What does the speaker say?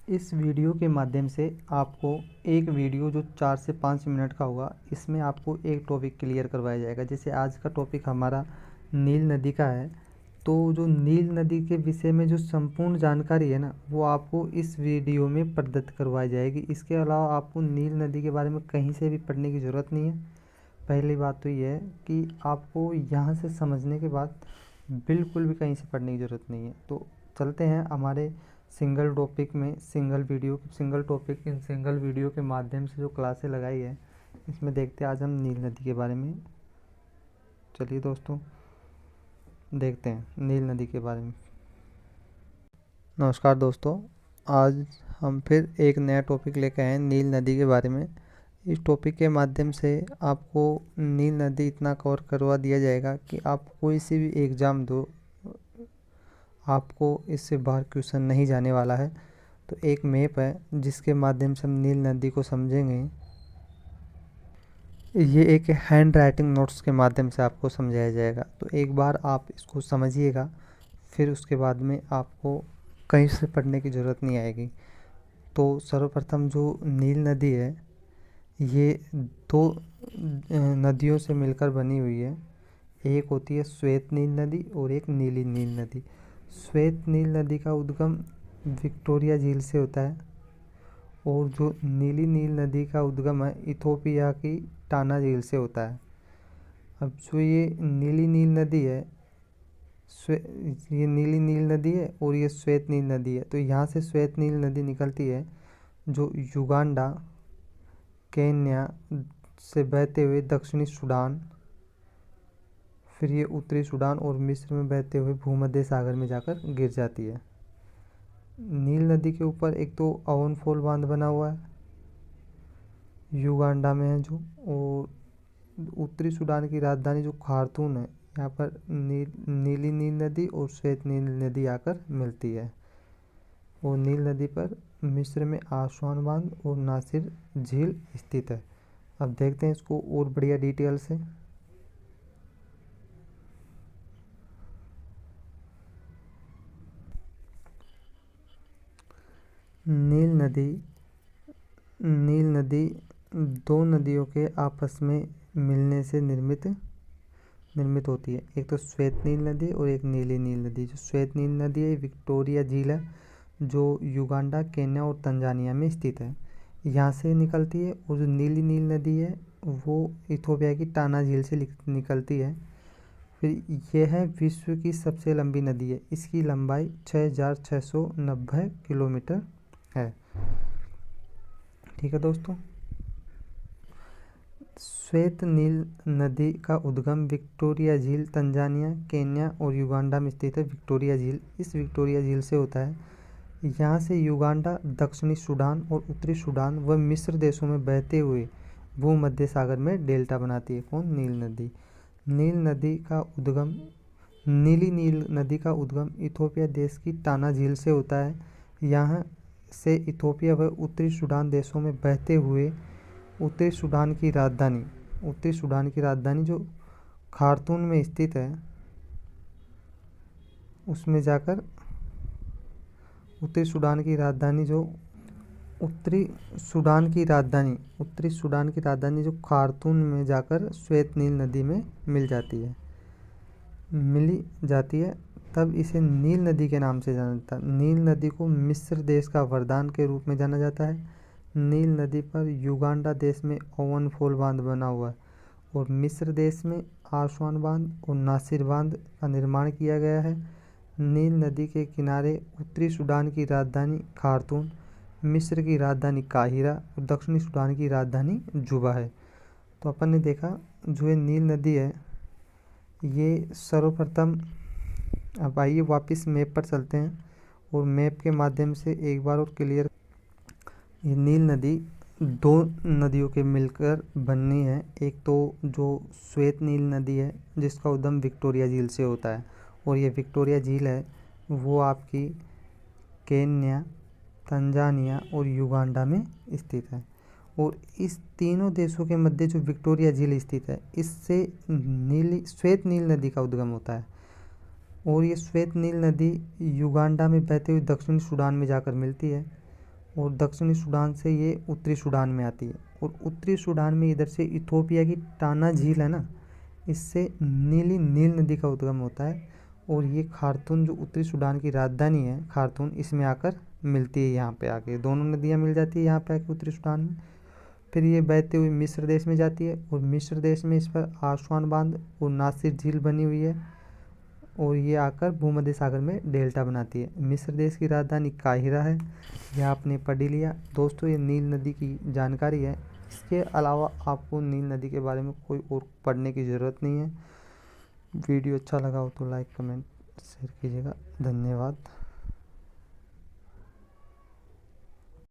इस वीडियो के माध्यम से आपको एक वीडियो जो 4 से 5 मिनट का होगा, इसमें आपको एक टॉपिक क्लियर करवाया जाएगा। जैसे आज का टॉपिक हमारा नील नदी का है, तो जो नील नदी के विषय में जो संपूर्ण जानकारी है ना, वो आपको इस वीडियो में प्रदत्त करवाई जाएगी। इसके अलावा आपको नील नदी के बारे में कहीं से भी पढ़ने की ज़रूरत नहीं है। पहली बात तो ये है कि आपको यहाँ से समझने के बाद बिल्कुल भी कहीं से पढ़ने की ज़रूरत नहीं है। तो चलते हैं हमारे सिंगल टॉपिक में, single topic in single video के माध्यम से जो क्लासें लगाई है, इसमें देखते हैं आज हम नील नदी के बारे में। चलिए दोस्तों, देखते हैं नील नदी के बारे में। नमस्कार दोस्तों, आज हम फिर एक नया टॉपिक लेकर आए हैं नील नदी के बारे में। इस टॉपिक के माध्यम से आपको नील नदी इतना कवर करवा दिया जाएगा कि आप कोई सी भी एग्ज़ाम दो, आपको इससे बाहर क्वेश्चन नहीं जाने वाला है। तो एक मैप है जिसके माध्यम से हम नील नदी को समझेंगे। ये एक हैंड राइटिंग नोट्स के माध्यम से आपको समझाया जाएगा। तो एक बार आप इसको समझिएगा, फिर उसके बाद में आपको कहीं से पढ़ने की ज़रूरत नहीं आएगी। तो सर्वप्रथम जो नील नदी है, ये दो नदियों से मिलकर बनी हुई है। एक होती है श्वेत नील नदी और एक नीली नील नदी। श्वेत नील नदी का उद्गम विक्टोरिया झील से होता है, और जो नीली नील नदी का उद्गम है इथोपिया की टाना झील से होता है। अब जो ये नीली नील नदी है, ये नीली नील नदी है और ये श्वेत नील नदी है। तो यहाँ से श्वेत नील नदी निकलती है, जो युगांडा, केन्या से बहते हुए दक्षिणी सूडान, फिर ये उत्तरी सूडान और मिस्र में बहते हुए भूमध्य सागर में जाकर गिर जाती है। नील नदी के ऊपर एक तो अवन फोल बांध बना हुआ है, युगांडा में है जो, और उत्तरी सूडान की राजधानी जो खार्तूम है, यहाँ पर नीली नील नदी और श्वेत नील नदी आकर मिलती है। और नील नदी पर मिस्र में आसवान बांध और नासिर झील स्थित है। अब देखते हैं इसको और बढ़िया डिटेल से। नील नदी दो नदियों के आपस में मिलने से निर्मित होती है। एक तो श्वेत नील नदी और एक नीली नील नदी। जो श्वेत नील नदी है विक्टोरिया झील है, जो युगांडा, केन्या और तंजानिया में स्थित है, यहाँ से निकलती है। और जो नीली नील नदी है वो इथोपिया की टाना झील से निकलती है। फिर यह है विश्व की सबसे लंबी नदी है, इसकी लंबाई 6690 किलोमीटर है। ठीक है दोस्तों, श्वेत नील नदी का उद्गम विक्टोरिया झील, तंजानिया, केन्या और युगांडा में स्थित है विक्टोरिया झील। इस विक्टोरिया झील से होता है। यहाँ से युगांडा, दक्षिणी सूडान और उत्तरी सूडान व मिस्र देशों में बहते हुए भूमध्य सागर में डेल्टा बनाती है। कौन? नील नदी। नीली नील नदी का उद्गम इथोपिया देश की टाना झील से होता है। यहाँ से इथोपिया व उत्तरी सूडान देशों में बहते हुए उत्तरी सूडान की राजधानी जो खार्तूम में स्थित है, उसमें जाकर उत्तरी सूडान की राजधानी जो खार्तूम में जाकर श्वेत नील नदी में मिल जाती है। तब इसे नील नदी के नाम से जाना जाता है। नील नदी को मिस्र देश का वरदान के रूप में जाना जाता है। नील नदी पर युगांडा देश में ओवन फोल बांध बना हुआ है, और मिस्र देश में आसवान बांध और नासिर बांध का निर्माण किया गया है। नील नदी के किनारे उत्तरी सूडान की राजधानी खार्तूम, मिस्र की राजधानी काहिरा और दक्षिणी सूडान की राजधानी जुबा है। तो अपन ने देखा जो ये नील नदी है, ये सर्वप्रथम, अब आइए वापस मैप पर चलते हैं और मैप के माध्यम से एक बार और क्लियर। ये नील नदी दो नदियों के मिलकर बननी है। एक तो जो श्वेत नील नदी है जिसका उद्गम विक्टोरिया झील से होता है, और ये विक्टोरिया झील है वो आपकी केन्या, तंजानिया और युगांडा में स्थित है। और इस तीनों देशों के मध्य जो विक्टोरिया झील स्थित है, इससे श्वेत नील नदी का उद्गम होता है। और ये श्वेत नील नदी युगांडा में बहते हुए दक्षिण सूडान में जाकर मिलती है। और दक्षिणी सूडान से ये उत्तरी सूडान में आती है। और उत्तरी सूडान में इधर से इथोपिया की टाना झील है ना, इससे नील नदी का उद्गम होता है। और ये खार्तूम जो उत्तरी सूडान की राजधानी है खार्तूम, इसमें आकर मिलती है। यहाँ पे आके दोनों नदियाँ मिल जाती है यहाँ पे आके उत्तरी सूडान में। फिर ये बहते हुए मिस्र देश में जाती है और मिस्र देश में इस पर आसवान बांध और नासिर झील बनी हुई है। और ये आकर भूमध्य सागर में डेल्टा बनाती है। मिस्र देश की राजधानी काहिरा है, यह आपने पढ़ ही लिया। दोस्तों ये नील नदी की जानकारी है, इसके अलावा आपको नील नदी के बारे में कोई और पढ़ने की ज़रूरत नहीं है। वीडियो अच्छा लगा हो तो लाइक कमेंट शेयर कीजिएगा। धन्यवाद।